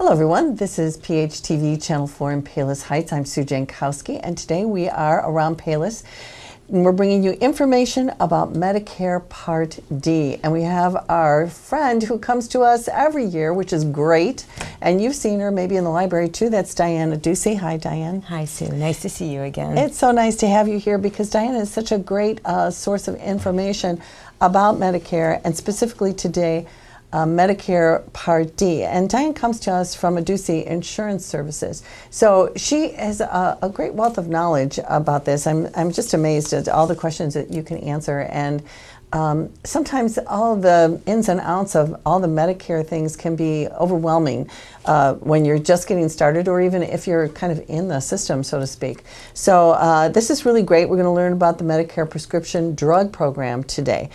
Hello everyone, this is PHTV Channel 4 in Palos Heights. I'm Sue Jankowski, and today we are around Palos and we're bringing you information about Medicare Part D. And we have our friend who comes to us every year, which is great. And you've seen her maybe in the library too. That's Diana Ducey. Hi, Diane. Hi, Sue. Nice to see you again. It's so nice to have you here because Diana is such a great source of information about Medicare, and specifically today, Medicare Part D. And Diane comes to us from Ducey Insurance Services. So she has a great wealth of knowledge about this. I'm just amazed at all the questions that you can answer. And sometimes all the ins and outs of all the Medicare things can be overwhelming when you're just getting started, or even if you're kind of in the system, so to speak. So this is really great. We're going to learn about the Medicare prescription drug program today.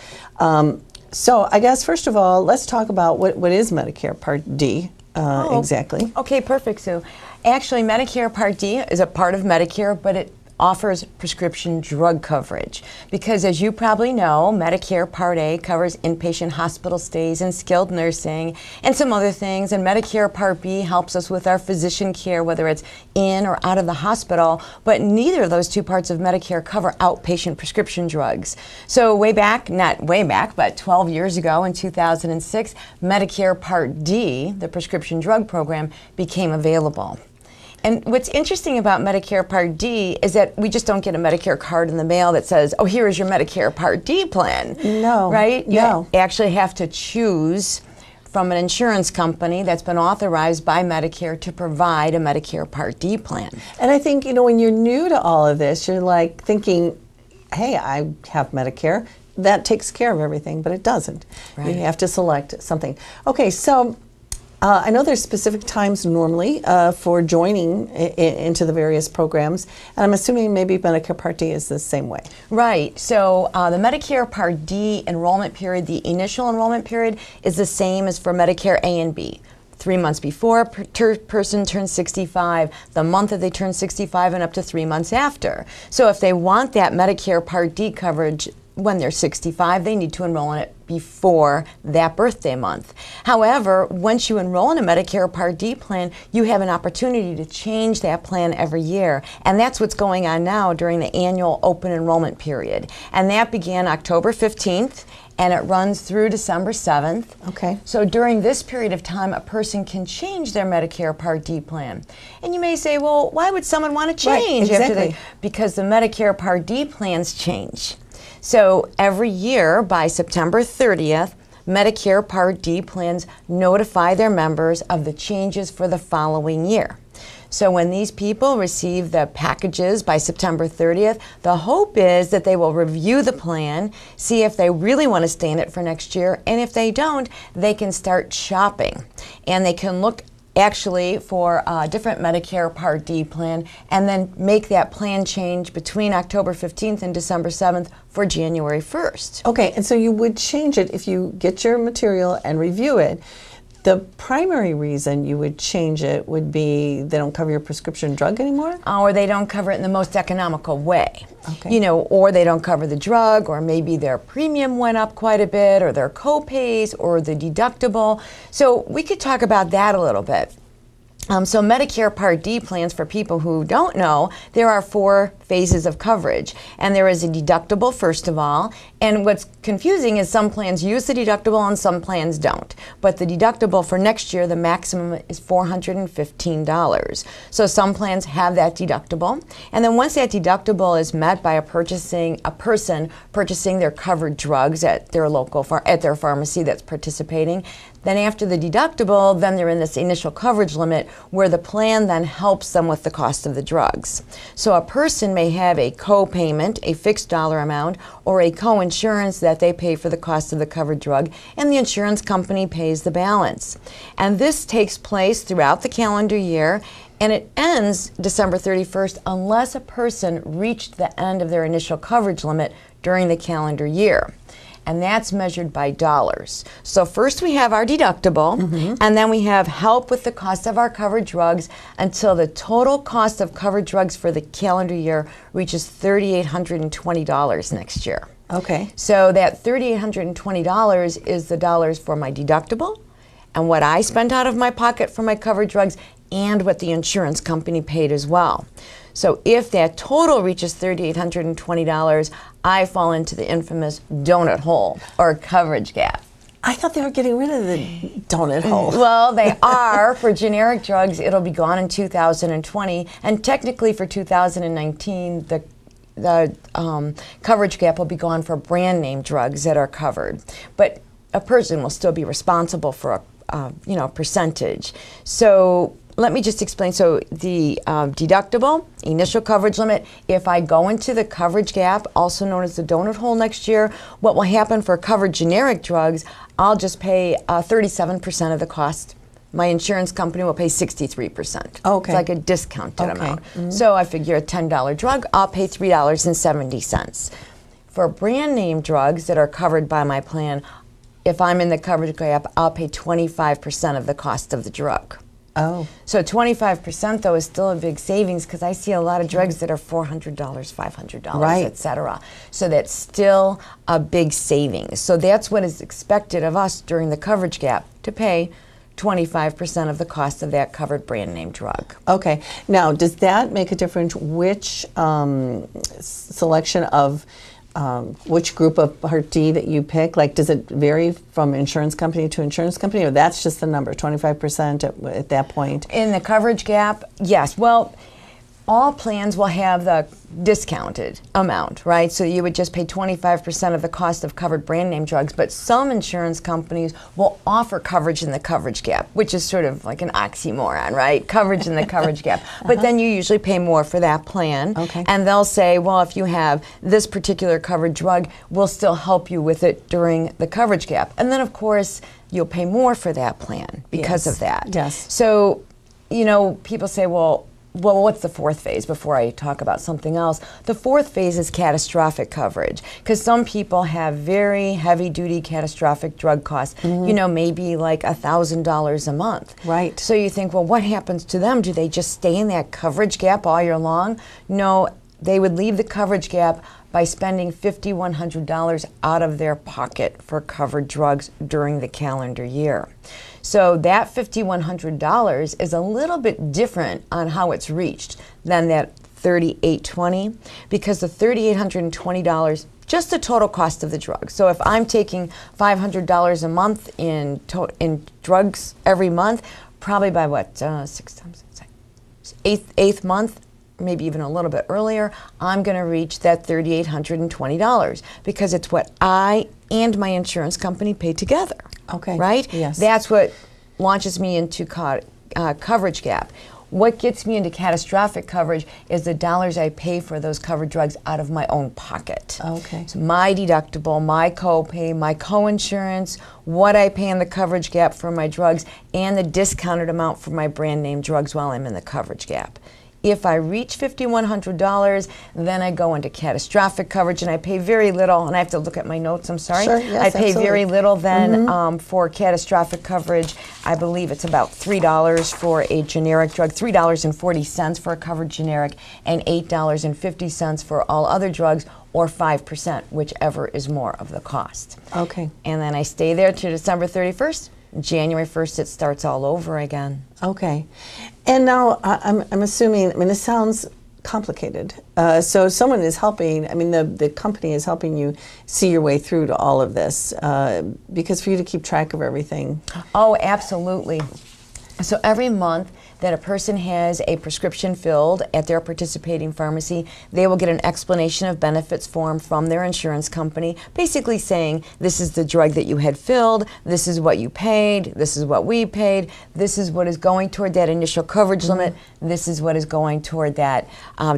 So I guess, first of all, let's talk about what is Medicare Part D exactly. Okay, perfect, Sue. Actually, Medicare Part D is a part of Medicare, but it offers prescription drug coverage. Because as you probably know, Medicare Part A covers inpatient hospital stays and skilled nursing and some other things. And Medicare Part B helps us with our physician care, whether it's in or out of the hospital. But neither of those two parts of Medicare cover outpatient prescription drugs. So way back, not way back, but 12 years ago in 2006, Medicare Part D, the prescription drug program, became available. And what's interesting about Medicare Part D is that we just don't get a Medicare card in the mail that says, oh, here is your Medicare Part D plan. No. Right? No. You actually have to choose from an insurance company that's been authorized by Medicare to provide a Medicare Part D plan. And I think, when you're new to all of this, you're like thinking, hey, I have Medicare. That takes care of everything, but it doesn't. Right. You have to select something. Okay, so I know there's specific times normally for joining into the various programs, and I'm assuming maybe Medicare Part D is the same way. Right. So the Medicare Part D enrollment period, the initial enrollment period, is the same as for Medicare A and B. 3 months before a person turns 65, the month that they turn 65, and up to 3 months after. So if they want that Medicare Part D coverage when they're 65, they need to enroll in it before that birthday month. However, once you enroll in a Medicare Part D plan, you have an opportunity to change that plan every year. And that's what's going on now during the annual open enrollment period. And that began October 15th, and it runs through December 7th. Okay. So during this period of time, a person can change their Medicare Part D plan. And you may say, well, why would someone want to change? Right, exactly. Because the Medicare Part D plans change. So every year by September 30th, Medicare Part D plans notify their members of the changes for the following year. So when these people receive the packages by September 30th, the hope is that they will review the plan, see if they really want to stay in it for next year, and if they don't, they can start shopping. And they can look actually for a different Medicare Part D plan and then make that plan change between October 15th and December 7th for January 1st. Okay, and so you would change it if you get your material and review it. The primary reason you would change it would be they don't cover your prescription drug anymore? Or they don't cover it in the most economical way. Okay. Or they don't cover the drug, or maybe their premium went up quite a bit, or their co-pays, or the deductible. So we could talk about that a little bit. So Medicare Part D plans, for people who don't know, there are 4 phases of coverage. And there is a deductible, first of all. And what's confusing is some plans use the deductible and some plans don't. But the deductible for next year, the maximum is $415. So some plans have that deductible. And then once that deductible is met by a person purchasing their covered drugs at their at their pharmacy that's participating, then after the deductible, then they're in this initial coverage limit where the plan then helps them with the cost of the drugs. So a person may have a co-payment, a fixed dollar amount, or a co-insurance that they pay for the cost of the covered drug, and the insurance company pays the balance. And this takes place throughout the calendar year, and it ends December 31st unless a person reached the end of their initial coverage limit during the calendar year. And that's measured by dollars. So first we have our deductible, and then we have help with the cost of our covered drugs until the total cost of covered drugs for the calendar year reaches $3,820 next year. Okay. So that $3,820 is the dollars for my deductible, and what I spent out of my pocket for my covered drugs and what the insurance company paid as well. So if that total reaches $3,820, I fall into the infamous donut hole or coverage gap. I thought they were getting rid of the donut hole. Well, they are. For generic drugs, it'll be gone in 2020, and technically for 2019, the coverage gap will be gone for brand name drugs that are covered. But a person will still be responsible for a percentage. So let me just explain. So the deductible, initial coverage limit, if I go into the coverage gap, also known as the donut hole next year, what will happen for covered generic drugs, I'll just pay 37% of the cost. My insurance company will pay 63%. Okay. It's like a discounted amount. So I figure a $10 drug, I'll pay $3.70. For brand name drugs that are covered by my plan, if I'm in the coverage gap, I'll pay 25% of the cost of the drug. Oh. So 25% though is still a big savings, because I see a lot of drugs that are $400, $500, right, et cetera. So that's still a big savings. So that's what is expected of us during the coverage gap, to pay 25% of the cost of that covered brand name drug. Okay. Now, does that make a difference which selection of which group of Part D that you pick? Like, does it vary from insurance company to insurance company, or that's just the number, 25% at that point? In the coverage gap, yes. Well, all plans will have the discounted amount, right? So you would just pay 25% of the cost of covered brand name drugs, but some insurance companies will offer coverage in the coverage gap, which is sort of like an oxymoron, right? Coverage in the coverage gap. But then you usually pay more for that plan. Okay. And they'll say, well, if you have this particular covered drug, we'll still help you with it during the coverage gap. And then, of course, you'll pay more for that plan because of that. Yes. So, people say, well, what's the fourth phase before I talk about something else? The fourth phase is catastrophic coverage, because some people have very heavy-duty catastrophic drug costs, maybe like $1,000 a month. Right. So you think, well, what happens to them? Do they just stay in that coverage gap all year long? No, they would leave the coverage gap by spending $5,100 out of their pocket for covered drugs during the calendar year. So that $5,100 is a little bit different on how it's reached than that $3,820, because the $3,820, just the total cost of the drug. So if I'm taking $500 a month in drugs every month, probably by eighth month, maybe even a little bit earlier, I'm going to reach that $3,820, because it's what I and my insurance company pay together. Okay. Right? Yes. That's what launches me into coverage gap. What gets me into catastrophic coverage is the dollars I pay for those covered drugs out of my own pocket. Okay. So my deductible, my copay, my coinsurance, what I pay in the coverage gap for my drugs, and the discounted amount for my brand name drugs while I'm in the coverage gap. If I reach $5,100, then I go into catastrophic coverage, and I pay very little. And I have to look at my notes, I'm sorry. Sure, yes, I pay absolutely. very little then for catastrophic coverage. I believe it's about $3 for a generic drug, $3.40 for a covered generic, and $8.50 for all other drugs, or 5%, whichever is more of the cost. Okay. And then I stay there to December 31st. January 1st, it starts all over again. Okay. And now I'm assuming, this sounds complicated. So someone is helping, the company is helping you see your way through to all of this, because for you to keep track of everything. Oh, absolutely. So every month that a person has a prescription filled at their participating pharmacy, they will get an explanation of benefits form from their insurance company, basically saying, this is the drug that you had filled, this is what you paid, this is what we paid, this is what is going toward that initial coverage limit, this is what is going toward that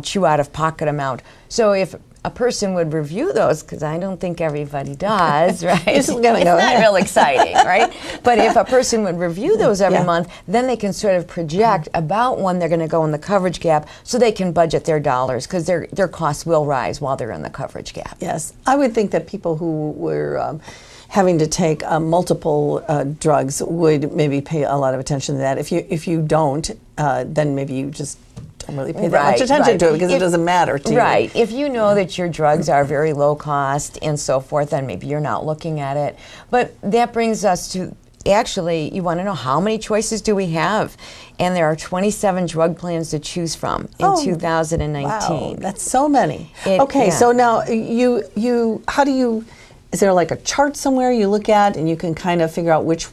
true out-of-pocket amount. So if a person would review those, because I don't think everybody does, right? It's not real exciting, right? But if a person would review those every month, then they can sort of project about when they're going to go in the coverage gap, so they can budget their dollars, because their costs will rise while they're in the coverage gap. Yes. I would think that people who were having to take multiple drugs would maybe pay a lot of attention to that. If you don't, then maybe you just don't really pay that much attention to it, because it doesn't matter to you. Right. If you know that your drugs are very low cost and so forth, then maybe you're not looking at it. But that brings us to actually, you want to know how many choices do we have? And there are 27 drug plans to choose from in 2019. Wow, that's so many. Yeah. So now how do you, is there like a chart somewhere you look at and you can kind of figure out which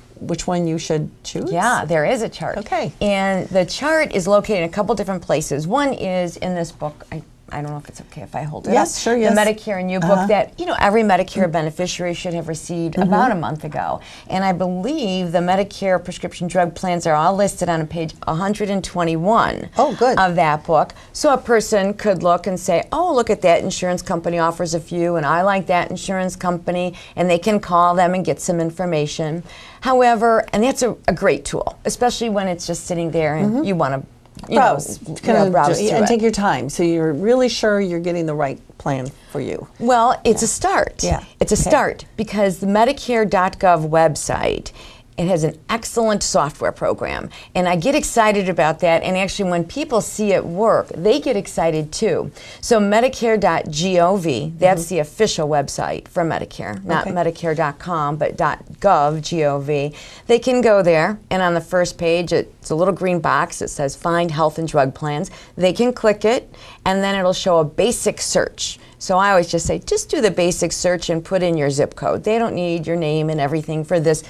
one you should choose? Yeah, there is a chart. Okay. And the chart is located in a couple different places. One is in this book. I don't know if it's okay if I hold it Yes, up. sure, yes. The Medicare and You book that, every Medicare beneficiary should have received about a month ago. And I believe the Medicare prescription drug plans are all listed on page 121 of that book. So a person could look and say, oh, look at that insurance company offers a few, and I like that insurance company, and they can call them and get some information. However, and that's a great tool, especially when it's just sitting there and you want to browse and take your time, so you're really sure you're getting the right plan for you. Well, it's a start. Yeah. It's a start because the Medicare.gov website, it has an excellent software program, and I get excited about that, and actually when people see it work, they get excited too. So Medicare.gov, that's the official website for Medicare, not Medicare.com, but .gov, G-O-V. They can go there, and on the first page, it's a little green box that says Find Health and Drug Plans. They can click it, and then it'll show a basic search. So I always just say, just do the basic search and put in your zip code. They don't need your name and everything for this.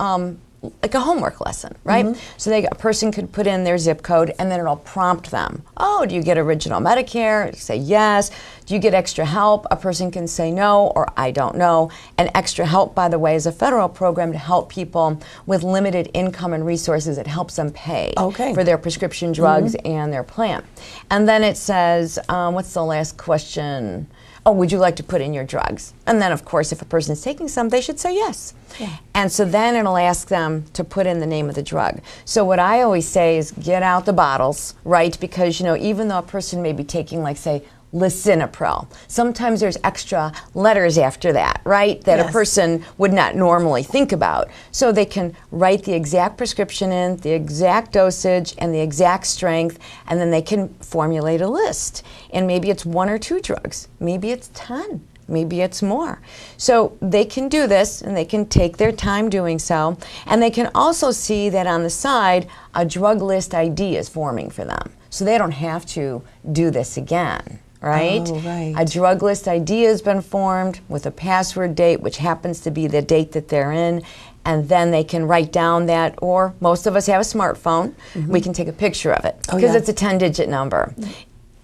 Like a homework lesson, right? So a person could put in their zip code, and then it'll prompt them. Oh, do you get original Medicare? Say yes. Do you get extra help? A person can say no, or I don't know. And extra help, by the way, is a federal program to help people with limited income and resources. It helps them pay for their prescription drugs and their plan. And then it says, what's the last question? Oh, would you like to put in your drugs? And then, of course, if a person's taking some, they should say yes. Yeah. And so then it'll ask them to put in the name of the drug. So what I always say is get out the bottles, right? Because, even though a person may be taking, like, say, lisinopril, sometimes there's extra letters after that, right? That a person would not normally think about. So they can write the exact prescription in, the exact dosage, and the exact strength, and then they can formulate a list. And maybe it's 1 or 2 drugs. Maybe it's 10. Maybe it's more. So they can do this, and they can take their time doing so. And they can also see that on the side, a drug list ID is forming for them. So they don't have to do this again. Right? Oh, right. A drug list ID has been formed with a password date, which happens to be the date that they're in, and then they can write down that, or most of us have a smartphone, we can take a picture of it, because it's a 10-digit number.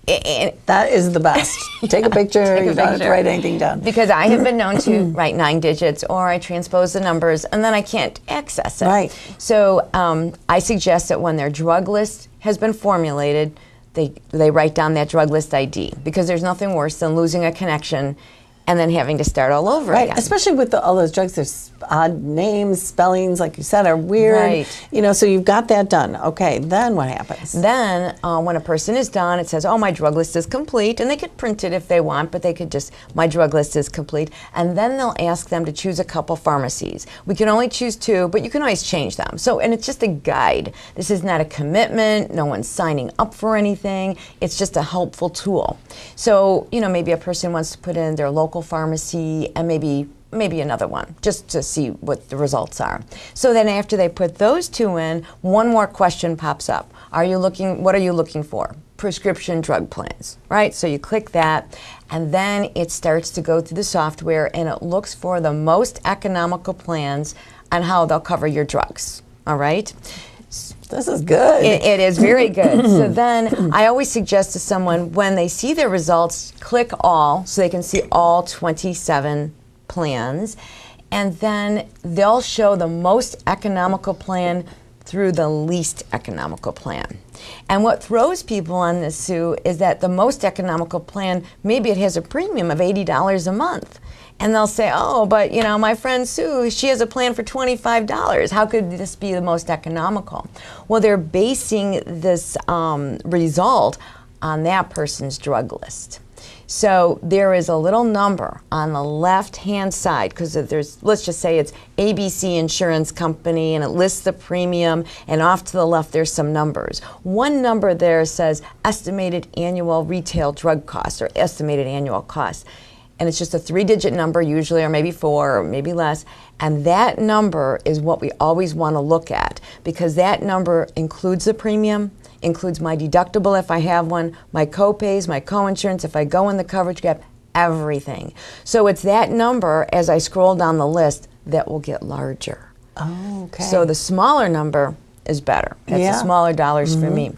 And that is the best. Take a picture, you don't have to write anything down. Because I have been known to write 9 digits, or I transpose the numbers, and then I can't access it. Right. So I suggest that when their drug list has been formulated, they write down that drug list ID, because there's nothing worse than losing a connection and then having to start all over again. Especially with all those drugs, there's odd names, spellings, like you said, are weird. Right. So you've got that done. Okay, then what happens? Then when a person is done, it says, oh, my drug list is complete, and they could print it if they want, but they could just, my drug list is complete, and then they'll ask them to choose a couple pharmacies. We can only choose 2, but you can always change them. So, and it's just a guide. This is not a commitment. No one's signing up for anything. It's just a helpful tool. So, maybe a person wants to put in their local pharmacy and maybe another one, just to see what the results are. So then after they put those 2 in, one more question pops up. What are you looking for? Prescription drug plans, right? So you click that, and then it starts to go through the software, and it looks for the most economical plans on how they'll cover your drugs, all right? This is good. It is very good. So then I always suggest to someone, when they see their results, click all, so they can see all 27 plans, and then they'll show the most economical plan through the least economical plan. And what throws people on this, Sue, is that the most economical plan, maybe it has a premium of $80 a month. And they'll say, oh, but my friend Sue, she has a plan for $25. How could this be the most economical? Well, they're basing this result on that person's drug list. So there is a little number on the left-hand side, because let's just say it's ABC Insurance Company, and it lists the premium, and off to the left there's some numbers. One number there says estimated annual retail drug costs, or estimated annual cost. and it's just a 3-digit number usually, or maybe 4, or maybe less. And that number is what we always want to look at, because that number includes the premium, includes my deductible if I have one, my co-pays, my co-insurance, if I go in the coverage gap, everything. So it's that number, as I scroll down the list, that will get larger. Oh, okay. So the smaller number is better. That's the smaller dollars for me.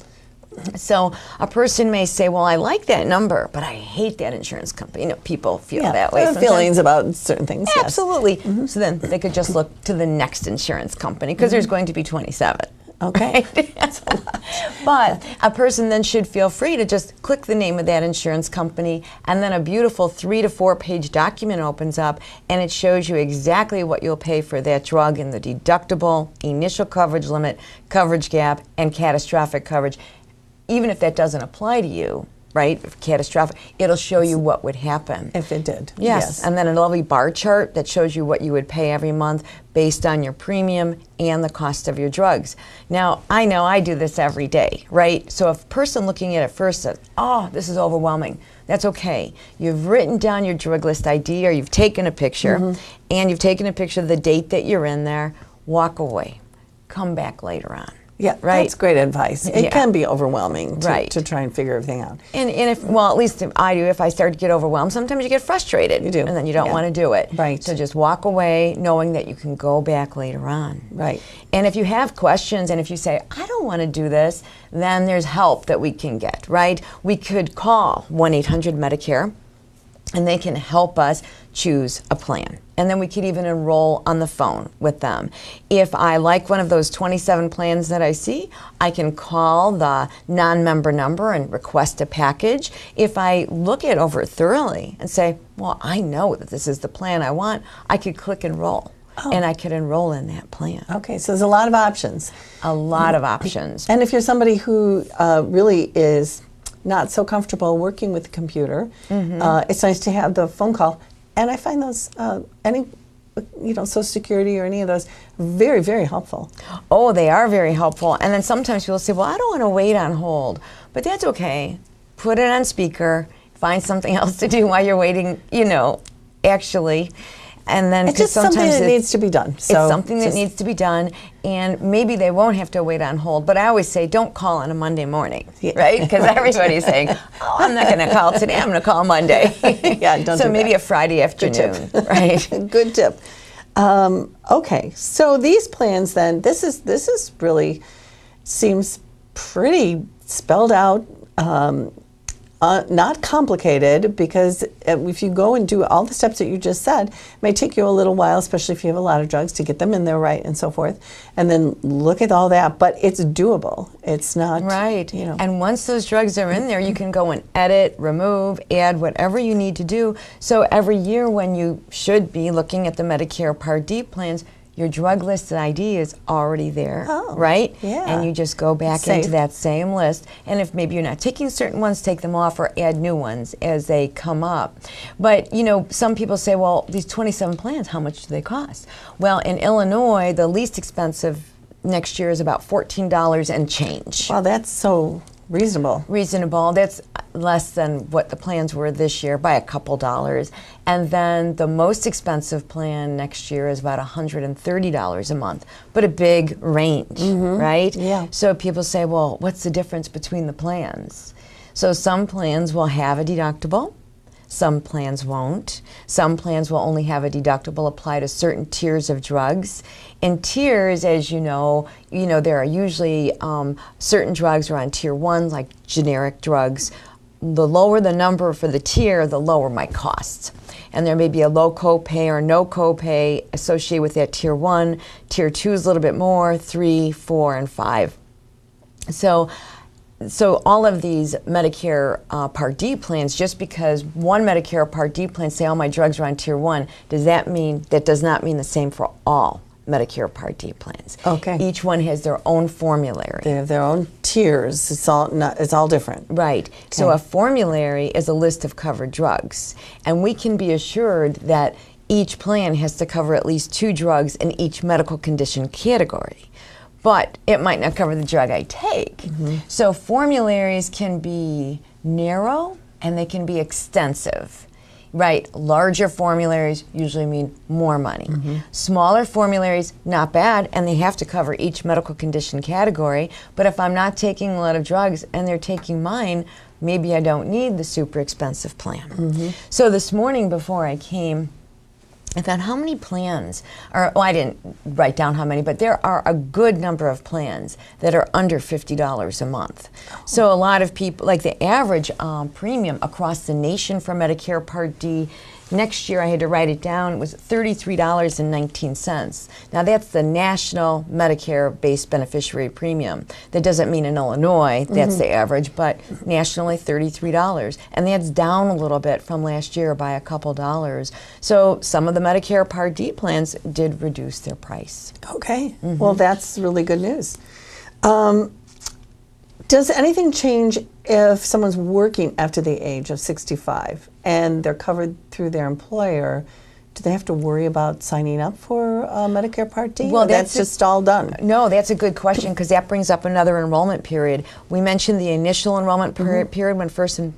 So a person may say, well, I like that number, but I hate that insurance company. You know, people feel that way. Feelings about certain things. Absolutely. Yes. So then they could just look to the next insurance company, because there's going to be 27. Okay. Right? But a person then should feel free to just click the name of that insurance company, and then a beautiful 3 to 4 page document opens up, and it shows you exactly what you'll pay for that drug in the deductible, initial coverage limit, coverage gap, and catastrophic coverage. Even if that doesn't apply to you, right, if catastrophic, it'll show you what would happen. If it did. Yes. And then a lovely bar chart that shows you what you would pay every month based on your premium and the cost of your drugs. Now, I know I do this every day, right? So if a person looking at it first says, oh, this is overwhelming, that's okay. You've written down your drug list ID, or you've taken a picture, and you've taken a picture of the date that you're in there. Walk away. Come back later on. Yeah, right. That's great advice. It can be overwhelming to try and figure everything out. And if, well, at least I do, if I start to get overwhelmed, sometimes you get frustrated. You do. And then you don't want to do it. Right. So just walk away knowing that you can go back later on. Right. And if you have questions, and if you say, I don't want to do this, then there's help that we can get, right? We could call 1-800-MEDICARE, and they can help us choose a plan. And then we could even enroll on the phone with them. If I like one of those 27 plans that I see, I can call the non-member number and request a package. If I look it over thoroughly and say, well, I know that this is the plan I want, I could click enroll. And I could enroll in that plan. Okay, so there's a lot of options. A lot of options. And if you're somebody who really is not so comfortable working with the computer, it's nice to have the phone call. And I find those, Social Security or any of those, very, very helpful. Oh, they are very helpful. And then sometimes people say, well, I don't want to wait on hold. But that's okay. Put it on speaker. Find something else to do while you're waiting, actually. And then it's just something that needs to be done. So it's something that needs to be done, and maybe they won't have to wait on hold. But I always say, don't call on a Monday morning, right? Because everybody's saying, oh, I'm not going to call today. I'm going to call Monday. Don't so do maybe that. a Friday afternoon, right? Good tip. Okay, so these plans then, this is really seems pretty spelled out. Not complicated, because if you go and do all the steps that you just said, it may take you a little while, especially if you have a lot of drugs, to get them in there right and so forth. And then look at all that, but it's doable. It's not right. And once those drugs are in there, you can go and edit, remove, add whatever you need to do. So every year when you should be looking at the Medicare Part D plans, your drug list ID is already there, right? Yeah. And you just go back into that same list. And if maybe you're not taking certain ones, take them off or add new ones as they come up. But, some people say, well, these 27 plans, how much do they cost? Well, in Illinois, the least expensive next year is about $14 and change. Wow, that's so reasonable. Reasonable. That's less than what the plans were this year by a couple dollars. And then the most expensive plan next year is about $130 a month, but a big range, right? Yeah. So people say, well, what's the difference between the plans? So some plans will have a deductible. Some plans won't. Some plans will only have a deductible apply to certain tiers of drugs. In tiers, as you know, there are usually certain drugs are on tier 1, like generic drugs. The lower the number for the tier, the lower my costs. And there may be a low copay or no copay associated with that tier 1. Tier 2 is a little bit more, 3, 4, and 5. So all of these Medicare Part D plans, just because one Medicare Part D plan say all my drugs are on tier 1, that does not mean the same for all Medicare Part D plans. Okay. Each one has their own formulary. They have their own tiers. It's all different. Right. Okay. So a formulary is a list of covered drugs, and we can be assured that each plan has to cover at least 2 drugs in each medical condition category. But it might not cover the drug I take. So formularies can be narrow and they can be extensive. Right, larger formularies usually mean more money. Smaller formularies, not bad, and they have to cover each medical condition category. But if I'm not taking a lot of drugs and they're taking mine, maybe I don't need the super expensive plan. So this morning before I came, I thought, how many plans are, I didn't write down how many, but there are a good number of plans that are under $50 a month. So a lot of people, like the average premium across the nation for Medicare Part D, next year I had to write it down, it was $33.19. Now that's the national Medicare base beneficiary premium. That doesn't mean in Illinois that's the average, but nationally $33. And that's down a little bit from last year by a couple dollars. So some of the Medicare Part D plans did reduce their price. Okay, well that's really good news. Does anything change if someone's working after the age of 65 and they're covered through their employer? Do they have to worry about signing up for Medicare Part D? Well, that's just all done. No, that's a good question because that brings up another enrollment period. We mentioned the initial enrollment period when person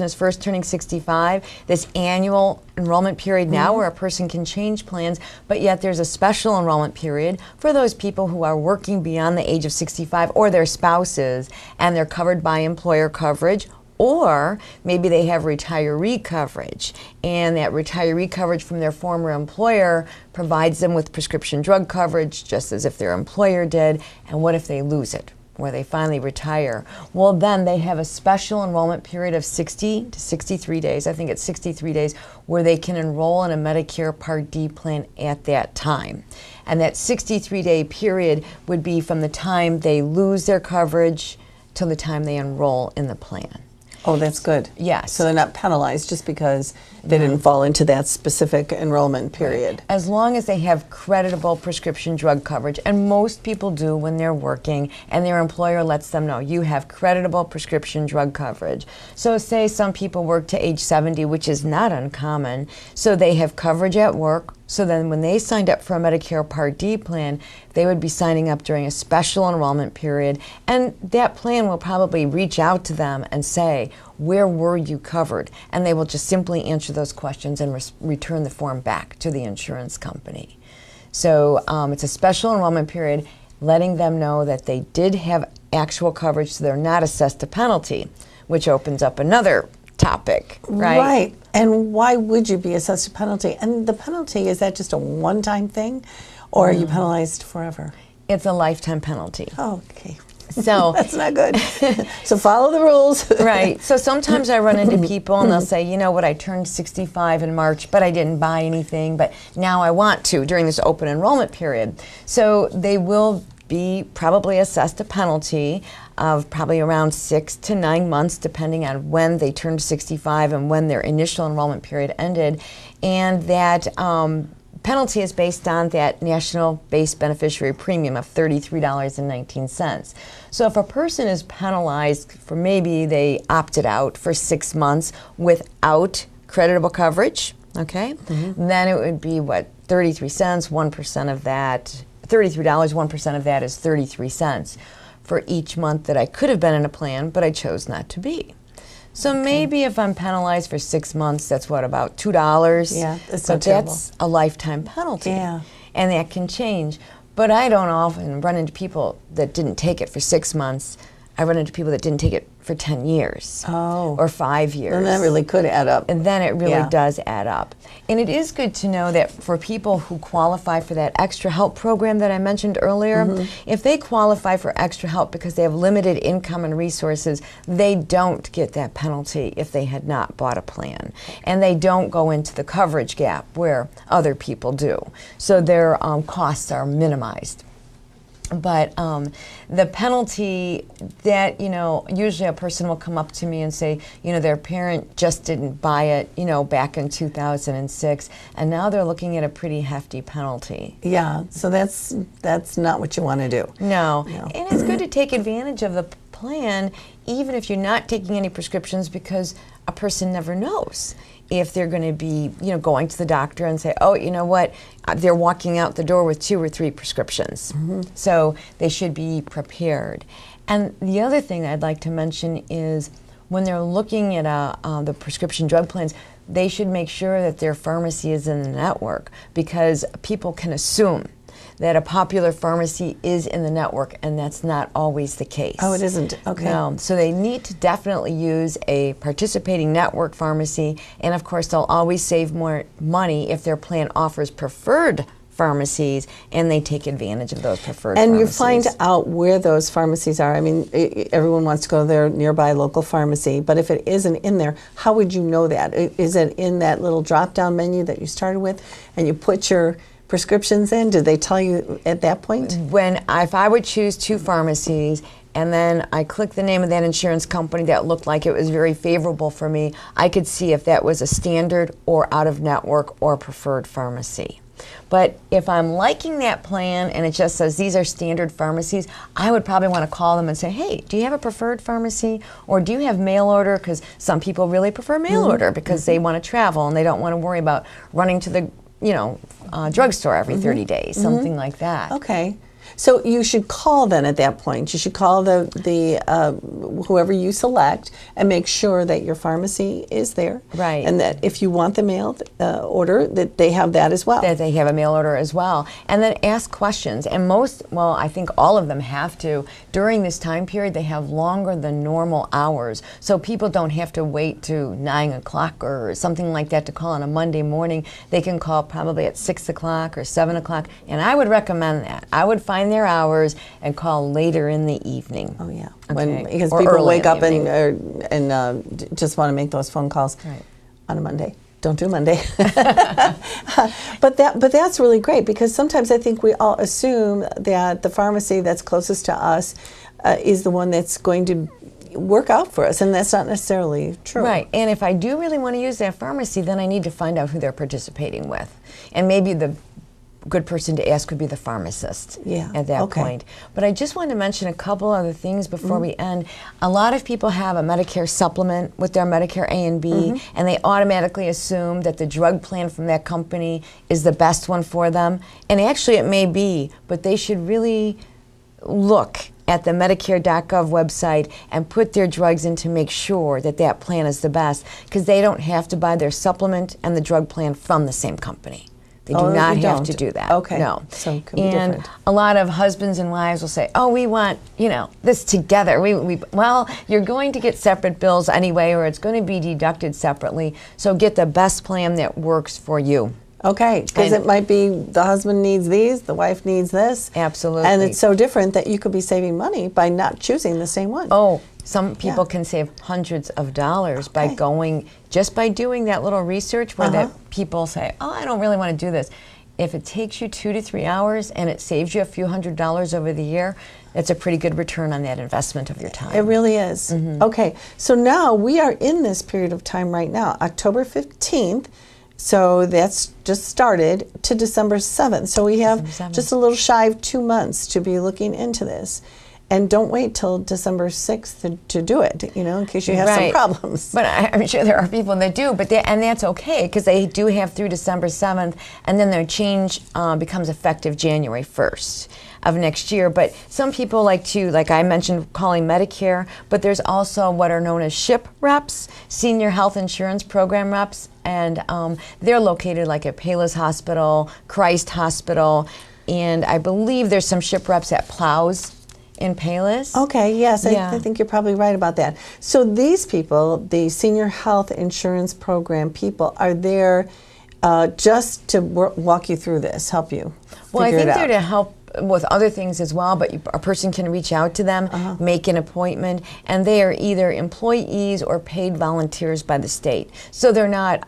is first turning 65, this annual enrollment period now where a person can change plans, but yet there's a special enrollment period for those people who are working beyond the age of 65 or their spouses and they're covered by employer coverage, or maybe they have retiree coverage and that retiree coverage from their former employer provides them with prescription drug coverage just as if their employer did, and what if they lose it? Where they finally retire, well then they have a special enrollment period of 60 to 63 days, I think it's 63 days, where they can enroll in a Medicare Part D plan at that time. And that 63-day period would be from the time they lose their coverage till the time they enroll in the plan. Oh, that's good. Yes. So they're not penalized just because they didn't fall into that specific enrollment period. As long as they have creditable prescription drug coverage, and most people do when they're working, and their employer lets them know, you have creditable prescription drug coverage. So say some people work to age 70, which is not uncommon, so they have coverage at work. So then when they signed up for a Medicare Part D plan, they would be signing up during a special enrollment period, and that plan will probably reach out to them and say, where were you covered? And they will just simply answer those questions and return the form back to the insurance company. So it's a special enrollment period, letting them know that they did have actual coverage, so they're not assessed a penalty, which opens up another topic, right? Right. And why would you be assessed a penalty? And the penalty, is that just a one-time thing, or are you penalized forever? It's a lifetime penalty. Oh, okay. So that's not good. So follow the rules. Right. So sometimes I run into people and they'll say, you know what, I turned 65 in March, but I didn't buy anything, but now I want to during this open enrollment period. So they will be probably assessed a penalty of probably around 6 to 9 months, depending on when they turned 65 and when their initial enrollment period ended. And that penalty is based on that national base beneficiary premium of $33.19. So if a person is penalized for maybe they opted out for 6 months without creditable coverage, okay, then it would be what, 33 cents, 1% of that, $33, 1% of that is 33 cents for each month that I could have been in a plan, but I chose not to be. So maybe if I'm penalized for 6 months, that's what, about $2? Yeah, it's so not terrible. That's a lifetime penalty. Yeah. And that can change. But I don't often run into people that didn't take it for 6 months. I run into people that didn't take it for 10 years or 5 years. And that really could add up. And then it really does add up. And it is good to know that for people who qualify for that extra help program that I mentioned earlier, if they qualify for extra help because they have limited income and resources, they don't get that penalty if they had not bought a plan. And they don't go into the coverage gap where other people do. So their costs are minimized. But the penalty that, you know, usually a person will come up to me and say, you know, their parent just didn't buy it, you know, back in 2006, and now they're looking at a pretty hefty penalty. Yeah, so that's not what you want to do. No. And it's good to take advantage of the plan, even if you're not taking any prescriptions, because a person never knows if they're going to be, you know, going to the doctor and say, oh, you know what, they're walking out the door with 2 or 3 prescriptions. So they should be prepared. And the other thing that I'd like to mention is when they're looking at the prescription drug plans, they should make sure that their pharmacy is in the network, because people can assume that a popular pharmacy is in the network, and that's not always the case. Oh, it isn't? Okay. No, so they need to definitely use a participating network pharmacy, and of course they'll always save more money if their plan offers preferred pharmacies and they take advantage of those preferred and pharmacies. you find out where those pharmacies are. I mean, everyone wants to go to their nearby local pharmacy, but if it isn't in there, how would you know that? Is it in that little drop-down menu that you started with, and you put your prescriptions in? Did they tell you at that point? If I would choose two pharmacies and then I clicked the name of that insurance company that looked like it was very favorable for me, I could see if that was a standard or out-of-network or preferred pharmacy. But if I'm liking that plan and it just says these are standard pharmacies, I would probably want to call them and say, hey, do you have a preferred pharmacy, or do you have mail order? Because some people really prefer mail order because they want to travel and they don't want to worry about running to the drugstore every 30 days, something like that. Okay. So you should call then at that point. You should call the whoever you select and make sure that your pharmacy is there. Right. And that if you want the mail order, that they have that as well. That they have a mail order as well. And then ask questions. And I think all of them have to. During this time period, they have longer than normal hours. So people don't have to wait to 9 o'clock or something like that to call on a Monday morning. They can call probably at 6 o'clock or 7 o'clock. And I would recommend that. I would find their hours and call later in the evening. Oh yeah, Okay. Because Or people early wake in up the and just want to make those phone calls Right. on a Monday. Don't do Monday. But that's really great, because sometimes I think we all assume that the pharmacy that's closest to us is the one that's going to work out for us, and that's not necessarily true. Right, and if I do really want to use that pharmacy, then I need to find out who they're participating with. And maybe the good person to ask would be the pharmacist at that point. But I just wanted to mention a couple other things before we end. A lot of people have a Medicare supplement with their Medicare A and B, and they automatically assume that the drug plan from that company is the best one for them. And actually it may be, but they should really look at the Medicare.gov website and put their drugs in to make sure that that plan is the best, because they don't have to buy their supplement and the drug plan from the same company. They do not have to do that. Okay. No. So it could be and different. a lot of husbands and wives will say, oh, we want, this together. Well, you're going to get separate bills anyway, or it's going to be deducted separately. So get the best plan that works for you. Okay, because it might be the husband needs these, the wife needs this. Absolutely. And it's so different that you could be saving money by not choosing the same one. Oh, some people can save hundreds of dollars by doing that little research where that people say, oh, I don't really want to do this. If it takes you 2 to 3 hours and it saves you a few $100s over the year, it's a pretty good return on that investment of your time. It really is. Okay, so now we are in this period of time right now, October 15th. So that's just started to December 7th. So we have just a little shy of 2 months to be looking into this. And don't wait till December 6th to do it, in case you have some problems. But I'm sure there are people that do, and that's okay, because they do have through December 7th, and then their change becomes effective January 1st of next year. But some people like to, like I mentioned, calling Medicare, but there's also what are known as SHIP reps, Senior Health Insurance Program reps, and they're located like at Payless Hospital, Christ Hospital, and I believe there's some SHIP reps at Plows in Payless. Okay, yes, I think you're probably right about that. So these people, the Senior Health Insurance Program people, are there just to walk you through this, help you Well, I figure think it out. they're to help with other things as well, but a person can reach out to them, make an appointment, and they are either employees or paid volunteers by the state. So they're not,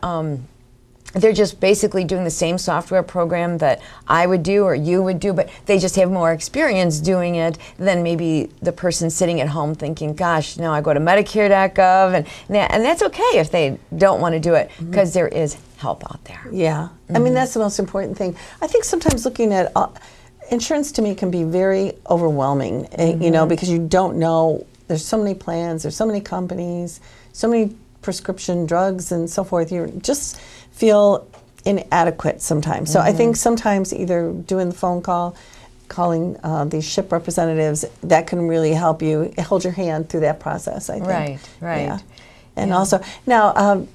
they're just basically doing the same software program that I would do or you would do, but they just have more experience doing it than maybe the person sitting at home thinking, gosh, I go to Medicare.gov, and that's okay if they don't want to do it, because there is help out there. Yeah, I mean, that's the most important thing. I think sometimes looking at insurance to me can be very overwhelming, because you don't know, there's so many plans, there's so many companies, so many prescription drugs and so forth. You just feel inadequate sometimes. So I think sometimes either doing the phone call, calling these SHIP representatives, that can really help you hold your hand through that process, I think. Right. Yeah. And also, now,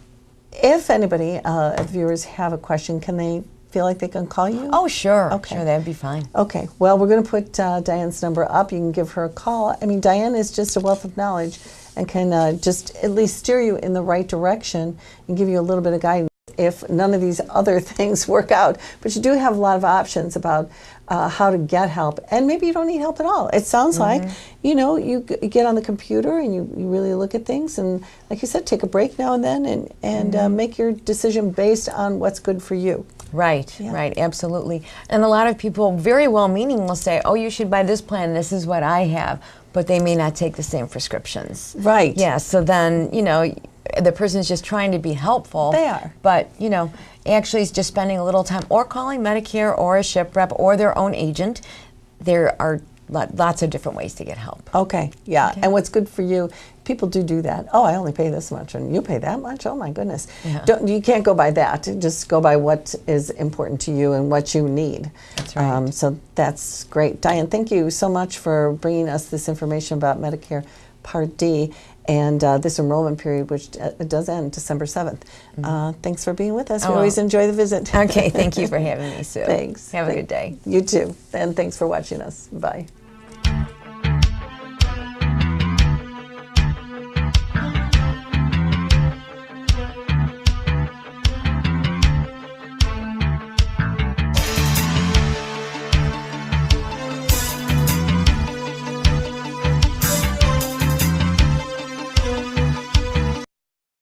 if anybody, viewers, have a question, can they feel like they can call you? Oh, sure. Okay. Sure, that'd be fine. Okay. Well, we're going to put Diane's number up. You can give her a call. I mean, Diane is just a wealth of knowledge and can just at least steer you in the right direction and give you a little bit of guidance if none of these other things work out. But you do have a lot of options about how to get help, and maybe you don't need help at all. It sounds like, you know, you get on the computer and you really look at things, and like you said, take a break now and then, and make your decision based on what's good for you. Right, right, absolutely. And a lot of people, very well-meaning, will say, oh, you should buy this plan, this is what I have, but they may not take the same prescriptions. Right. Yeah, so then, you know, the person's just trying to be helpful. They are. But, you know, actually is just spending a little time or calling Medicare or a ship rep or their own agent. There are lots of different ways to get help. Okay, yeah. Okay. And what's good for you, people do that. Oh, I only pay this much, and you pay that much? Oh, my goodness. Yeah. You can't go by that. Just go by what is important to you and what you need. That's right. So that's great. Diane, thank you so much for bringing us this information about Medicare Part D and this enrollment period, which does end December 7th. Thanks for being with us. We always enjoy the visit. Okay, thank you for having me, Sue. Thanks. Have a good day. You too. And thanks for watching us. Bye.